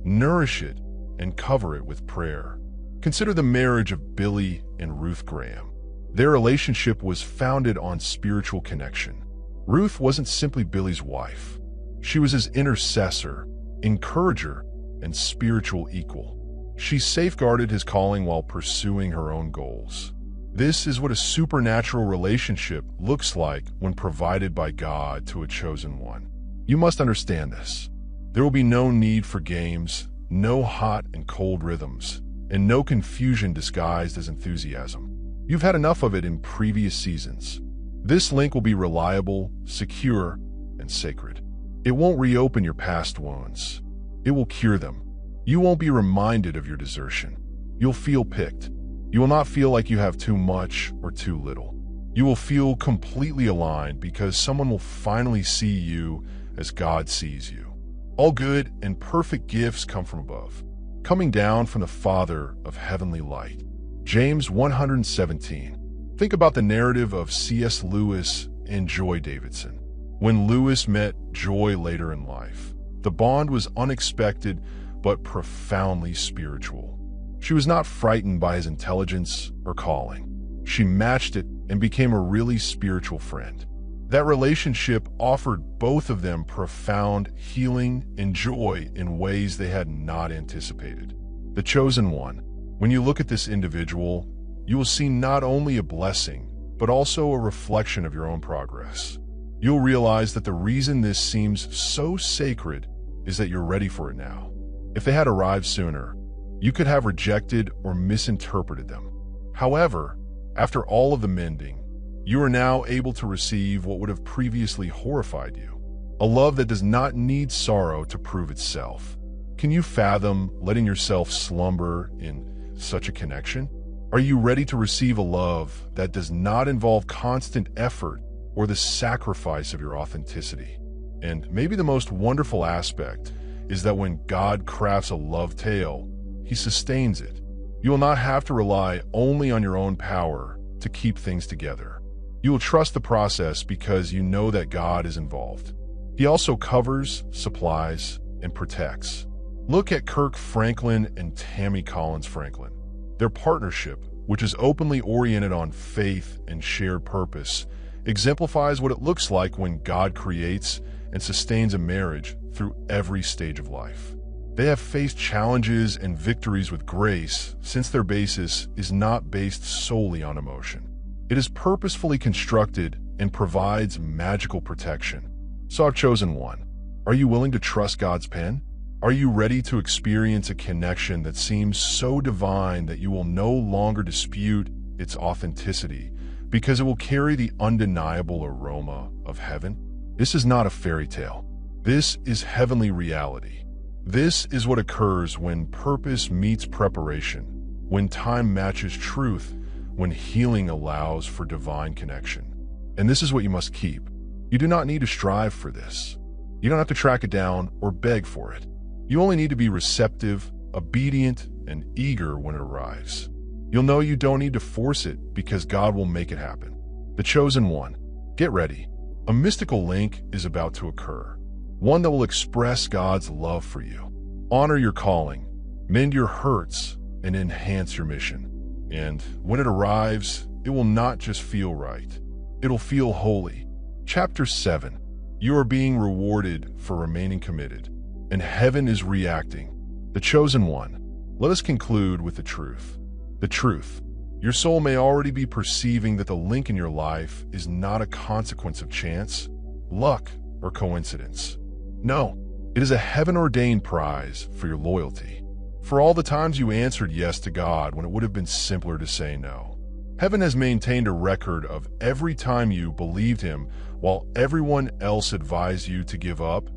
nourish it, and cover it with prayer. Consider the marriage of Billy and Ruth Graham. Their relationship was founded on spiritual connection. Ruth wasn't simply Billy's wife. She was his intercessor, encourager, and spiritual equal. She safeguarded his calling while pursuing her own goals. This is what a supernatural relationship looks like when provided by God to a chosen one. You must understand this. There will be no need for games, no hot and cold rhythms, and no confusion disguised as enthusiasm. You've had enough of it in previous seasons. This link will be reliable, secure, and sacred. It won't reopen your past wounds. It will cure them. You won't be reminded of your desertion. You'll feel picked. You will not feel like you have too much or too little. You will feel completely aligned because someone will finally see you as God sees you. All good and perfect gifts come from above, coming down from the Father of heavenly light. James 1:17. Think about the narrative of C.S. Lewis and Joy Davidson. When Lewis met Joy later in life, the bond was unexpected but profoundly spiritual. She was not frightened by his intelligence or calling. She matched it and became a really spiritual friend. That relationship offered both of them profound healing and joy in ways they had not anticipated. The chosen one. When you look at this individual, you will see not only a blessing, but also a reflection of your own progress. You'll realize that the reason this seems so sacred is that you're ready for it now. If they had arrived sooner, you could have rejected or misinterpreted them. However, after all of the mending, you are now able to receive what would have previously horrified you. A love that does not need sorrow to prove itself. Can you fathom letting yourself slumber in such a connection? Are you ready to receive a love that does not involve constant effort or the sacrifice of your authenticity? And maybe the most wonderful aspect is that when God crafts a love tale, He sustains it. You will not have to rely only on your own power to keep things together. You will trust the process because you know that God is involved. He also covers, supplies, and protects. Look at Kirk Franklin and Tammy Collins Franklin. Their partnership which is openly oriented on faith and shared purpose, exemplifies what it looks like when God creates and sustains a marriage through every stage of life. They have faced challenges and victories with grace, since their basis is not based solely on emotion. It is purposefully constructed and provides magical protection. So I've chosen one. Are you willing to trust God's pen? Are you ready to experience a connection that seems so divine that you will no longer dispute its authenticity because it will carry the undeniable aroma of heaven? This is not a fairy tale. This is heavenly reality. This is what occurs when purpose meets preparation, when time matches truth, when healing allows for divine connection. And this is what you must keep. You do not need to strive for this. You don't have to track it down or beg for it. You only need to be receptive, obedient, and eager when it arrives. You'll know you don't need to force it because God will make it happen. The chosen one. Get ready. A mystical link is about to occur. One that will express God's love for you, honor your calling, mend your hurts, and enhance your mission. And when it arrives, it will not just feel right. It'll feel holy. Chapter 7. You are being rewarded for remaining committed, and heaven is reacting. The chosen one. Let us conclude with the truth. The truth. Your soul may already be perceiving that the link in your life is not a consequence of chance, luck, or coincidence. No, it is a heaven-ordained prize for your loyalty. For all the times you answered yes to God when it would have been simpler to say no. Heaven has maintained a record of every time you believed Him while everyone else advised you to give up,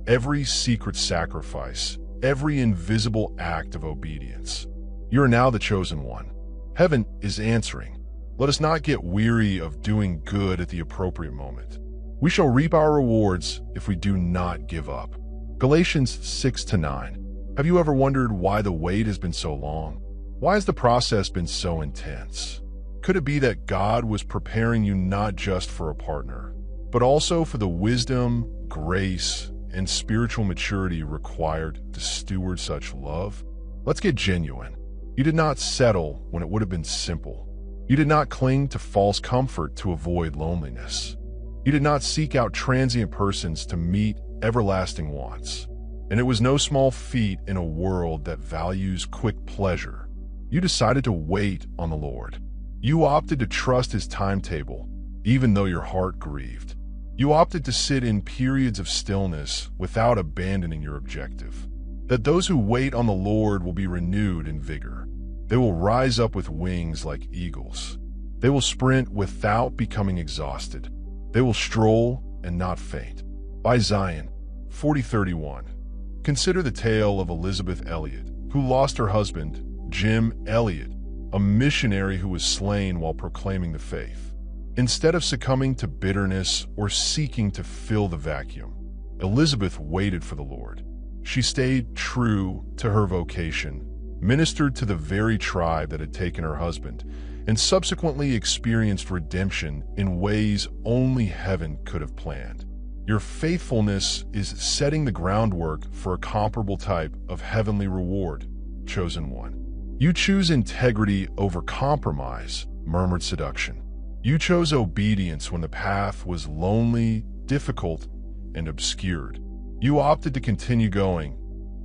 every secret sacrifice, every invisible act of obedience. You are now the chosen one. Heaven is answering. Let us not get weary of doing good at the appropriate moment. We shall reap our rewards if we do not give up. Galatians 6-9. Have you ever wondered why the wait has been so long? Why has the process been so intense? Could it be that God was preparing you not just for a partner, but also for the wisdom, grace, and spiritual maturity required to steward such love? Let's get genuine. You did not settle when it would have been simple. You did not cling to false comfort to avoid loneliness. You did not seek out transient persons to meet everlasting wants. And it was no small feat in a world that values quick pleasure. You decided to wait on the Lord. You opted to trust His timetable, even though your heart grieved. You opted to sit in periods of stillness without abandoning your objective. That those who wait on the Lord will be renewed in vigor. They will rise up with wings like eagles. They will sprint without becoming exhausted. They will stroll and not faint. By Zion, 40:31. Consider the tale of Elizabeth Elliot, who lost her husband, Jim Elliot, a missionary who was slain while proclaiming the faith. Instead of succumbing to bitterness or seeking to fill the vacuum, Elizabeth waited for the Lord. She stayed true to her vocation, ministered to the very tribe that had taken her husband, and subsequently experienced redemption in ways only heaven could have planned. Your faithfulness is setting the groundwork for a comparable type of heavenly reward, chosen one. You choose integrity over compromise, murmured seduction. You chose obedience when the path was lonely, difficult, and obscured. You opted to continue going,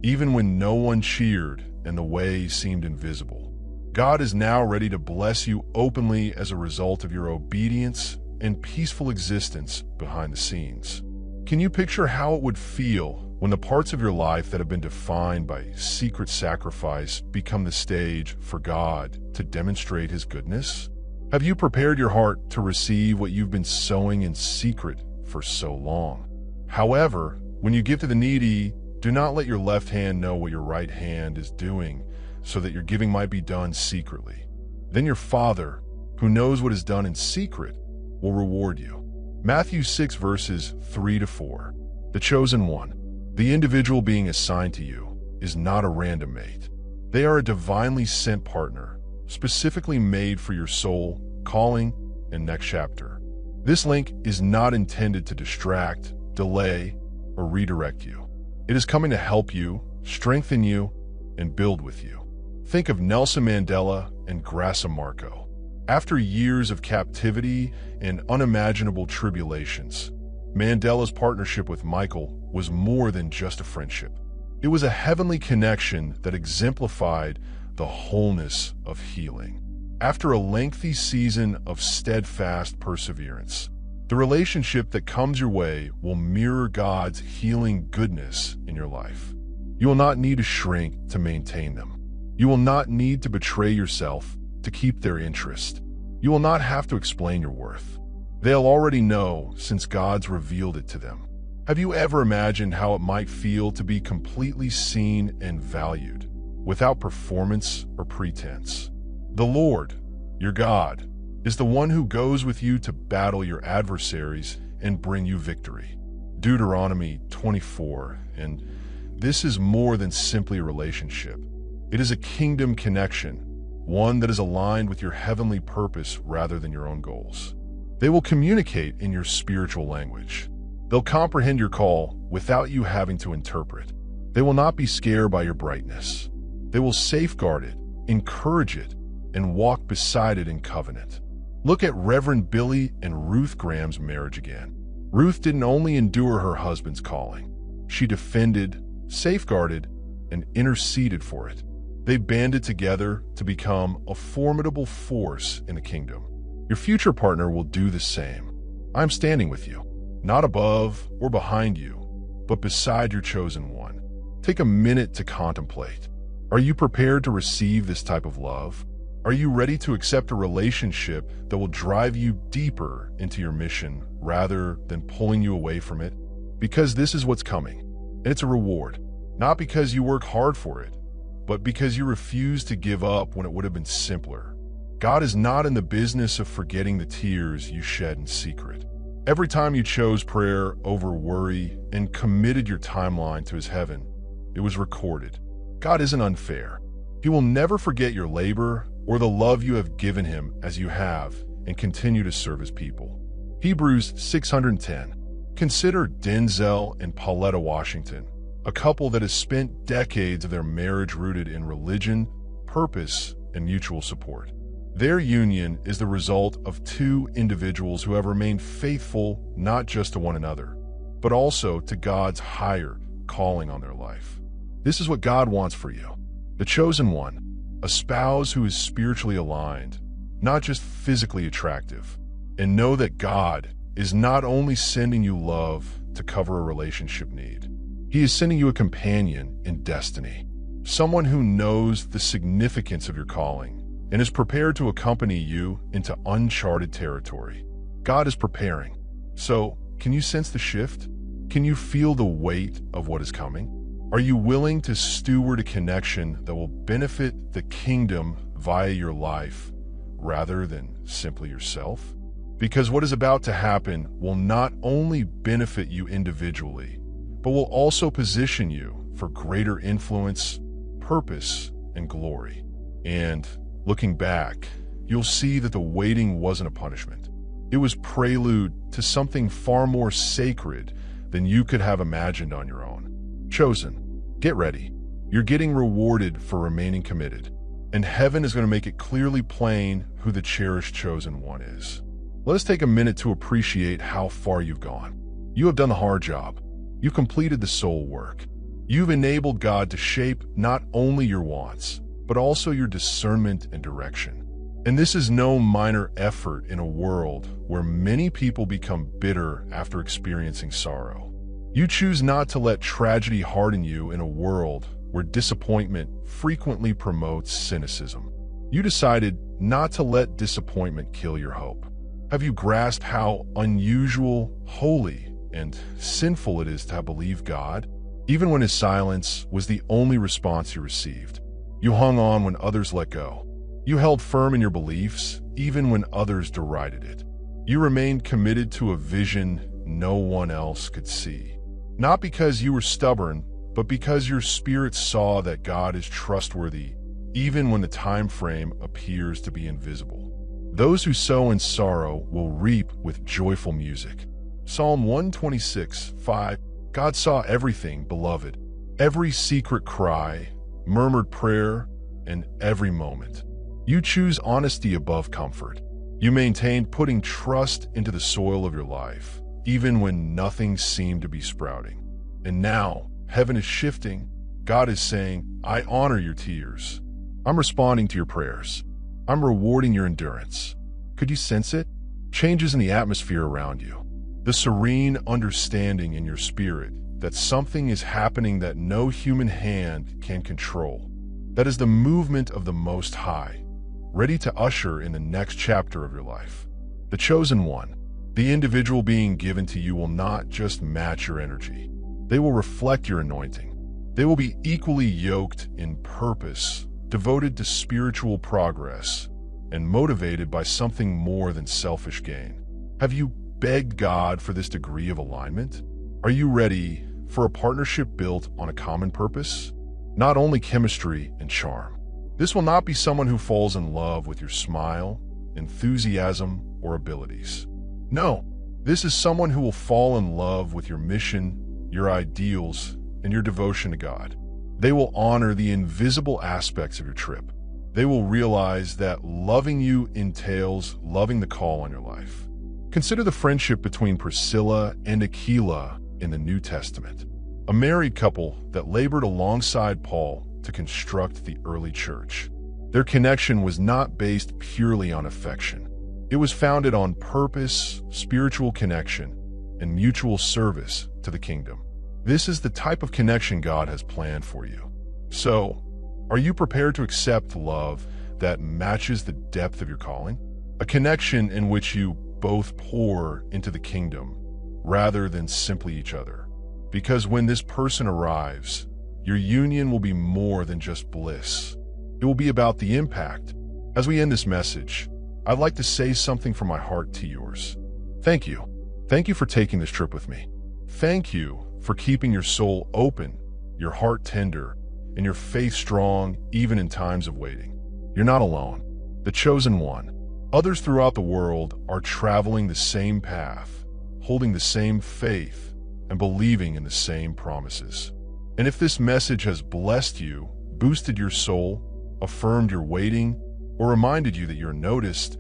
even when no one cheered and the way seemed invisible. God is now ready to bless you openly as a result of your obedience and peaceful existence behind the scenes. Can you picture how it would feel when the parts of your life that have been defined by secret sacrifice become the stage for God to demonstrate His goodness? Have you prepared your heart to receive what you've been sowing in secret for so long? However, when you give to the needy, do not let your left hand know what your right hand is doing, so that your giving might be done secretly. Then your Father, who knows what is done in secret, will reward you. Matthew 6 verses 3-4. The chosen one, the individual being assigned to you, is not a random mate. They are a divinely sent partner, specifically made for your soul, calling, and next chapter. This link is not intended to distract, delay, or redirect you. It is coming to help you, strengthen you, and build with you. Think of Nelson Mandela and Graça Marco. After years of captivity and unimaginable tribulations, Mandela's partnership with Michael was more than just a friendship. It was a heavenly connection that exemplified the wholeness of healing. After a lengthy season of steadfast perseverance, the relationship that comes your way will mirror God's healing goodness in your life. You will not need to shrink to maintain them. You will not need to betray yourself to keep their interest. You will not have to explain your worth. They'll already know since God's revealed it to them. Have you ever imagined how it might feel to be completely seen and valued, without performance or pretense? The Lord, your God, is the one who goes with you to battle your adversaries and bring you victory. Deuteronomy 24, and this is more than simply a relationship. It is a kingdom connection, one that is aligned with your heavenly purpose rather than your own goals. They will communicate in your spiritual language. They'll comprehend your call without you having to interpret. They will not be scared by your brightness. They will safeguard it, encourage it, and walk beside it in covenant. Look at Reverend Billy and Ruth Graham's marriage again. Ruth didn't only endure her husband's calling. She defended, safeguarded, and interceded for it. They banded together to become a formidable force in the kingdom. Your future partner will do the same. I'm standing with you, not above or behind you, but beside your chosen one. Take a minute to contemplate. Are you prepared to receive this type of love? Are you ready to accept a relationship that will drive you deeper into your mission rather than pulling you away from it? Because this is what's coming, and it's a reward, not because you work hard for it, but because you refuse to give up when it would have been simpler. God is not in the business of forgetting the tears you shed in secret. Every time you chose prayer over worry and committed your timeline to His heaven, it was recorded. God isn't unfair. He will never forget your labor or the love you have given Him as you have and continue to serve His people. Hebrews 610. Consider Denzel and Pauletta Washington, a couple that has spent decades of their marriage rooted in religion, purpose, and mutual support. Their union is the result of two individuals who have remained faithful not just to one another, but also to God's higher calling on their life. This is what God wants for you, the chosen one, a spouse who is spiritually aligned, not just physically attractive. And know that God is not only sending you love to cover a relationship need. He is sending you a companion in destiny, someone who knows the significance of your calling and is prepared to accompany you into uncharted territory. God is preparing. So, can you sense the shift? Can you feel the weight of what is coming? Are you willing to steward a connection that will benefit the kingdom via your life rather than simply yourself? Because what is about to happen will not only benefit you individually, but will also position you for greater influence, purpose, and glory. And looking back, you'll see that the waiting wasn't a punishment. It was prelude to something far more sacred than you could have imagined on your own. Chosen, get ready. You're getting rewarded for remaining committed, and heaven is going to make it clearly plain who the cherished chosen one is. Let us take a minute to appreciate how far you've gone. You have done the hard job. You've completed the soul work. You've enabled God to shape not only your wants, but also your discernment and direction. And this is no minor effort in a world where many people become bitter after experiencing sorrow. You choose not to let tragedy harden you in a world where disappointment frequently promotes cynicism. You decided not to let disappointment kill your hope. Have you grasped how unusual, holy, and sinful it is to believe God, even when His silence was the only response you received? You hung on when others let go. You held firm in your beliefs, even when others derided it. You remained committed to a vision no one else could see. Not because you were stubborn, but because your spirit saw that God is trustworthy, even when the time frame appears to be invisible. Those who sow in sorrow will reap with joyful music. Psalm 126:5. God saw everything, beloved, every secret cry, murmured prayer, in every moment. You choose honesty above comfort. You maintained putting trust into the soil of your life, even when nothing seemed to be sprouting. And now, heaven is shifting. God is saying, I honor your tears. I'm responding to your prayers. I'm rewarding your endurance. Could you sense it? Changes in the atmosphere around you. The serene understanding in your spirit that something is happening that no human hand can control. That is the movement of the Most High, ready to usher in the next chapter of your life. The chosen one, the individual being given to you, will not just match your energy. They will reflect your anointing. They will be equally yoked in purpose, devoted to spiritual progress, and motivated by something more than selfish gain. Have you begged God for this degree of alignment? Are you ready for a partnership built on a common purpose? Not only chemistry and charm. This will not be someone who falls in love with your smile, enthusiasm, or abilities. No, this is someone who will fall in love with your mission, your ideals, and your devotion to God. They will honor the invisible aspects of your trip. They will realize that loving you entails loving the call on your life. Consider the friendship between Priscilla and Aquila in the New Testament, a married couple that labored alongside Paul to construct the early church. Their connection was not based purely on affection. It was founded on purpose, spiritual connection, and mutual service to the kingdom. This is the type of connection God has planned for you. So, are you prepared to accept love that matches the depth of your calling? A connection in which you both pour into the kingdom rather than simply each other. Because when this person arrives, your union will be more than just bliss. It will be about the impact. As we end this message, I'd like to say something from my heart to yours. Thank you. Thank you for taking this trip with me. Thank you for keeping your soul open, your heart tender, and your faith strong even in times of waiting. You're not alone. The chosen one. Others throughout the world are traveling the same path, holding the same faith, and believing in the same promises. And if this message has blessed you, boosted your soul, affirmed your waiting, or reminded you that you're noticed,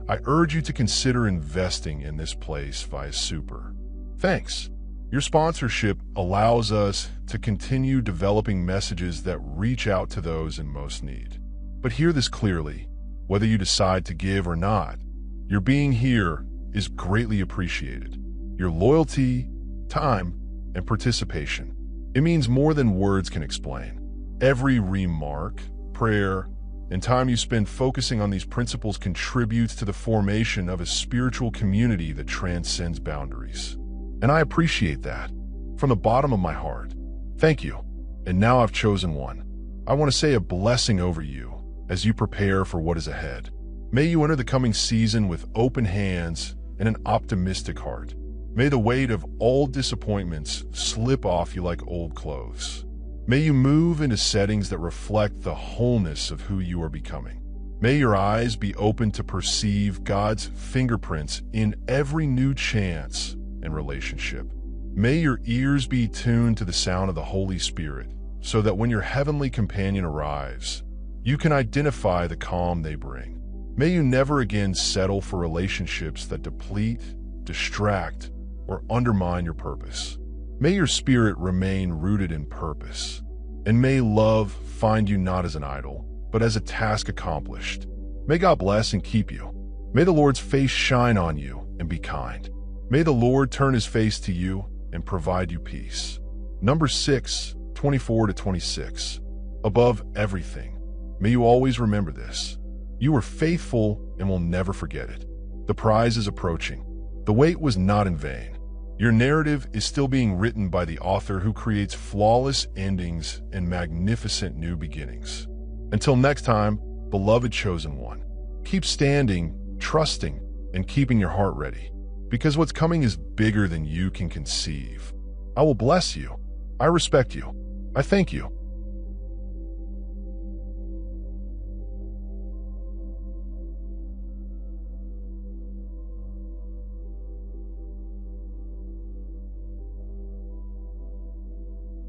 I urge you to consider investing in this place via Super. Thanks. Your sponsorship allows us to continue developing messages that reach out to those in most need. But hear this clearly, whether you decide to give or not, your being here is greatly appreciated. Your loyalty, time, and participation. It means more than words can explain. Every remark, prayer, and time you spend focusing on these principles contributes to the formation of a spiritual community that transcends boundaries. And I appreciate that. From the bottom of my heart. Thank you. And now I've chosen one. I want to say a blessing over you as you prepare for what is ahead. May you enter the coming season with open hands and an optimistic heart. May the weight of all disappointments slip off you like old clothes. May you move into settings that reflect the wholeness of who you are becoming. May your eyes be open to perceive God's fingerprints in every new chance and relationship. May your ears be tuned to the sound of the Holy Spirit, so that when your heavenly companion arrives, you can identify the calm they bring. May you never again settle for relationships that deplete, distract, or undermine your purpose. May your spirit remain rooted in purpose, and may love find you not as an idol, but as a task accomplished. May God bless and keep you. May the Lord's face shine on you and be kind. May the Lord turn his face to you and provide you peace. Number 6, 24-26. Above everything, may you always remember this. You were faithful and will never forget it. The prize is approaching. The wait was not in vain. Your narrative is still being written by the author who creates flawless endings and magnificent new beginnings. Until next time, beloved chosen one, keep standing, trusting, and keeping your heart ready. Because what's coming is bigger than you can conceive. I will bless you. I respect you. I thank you.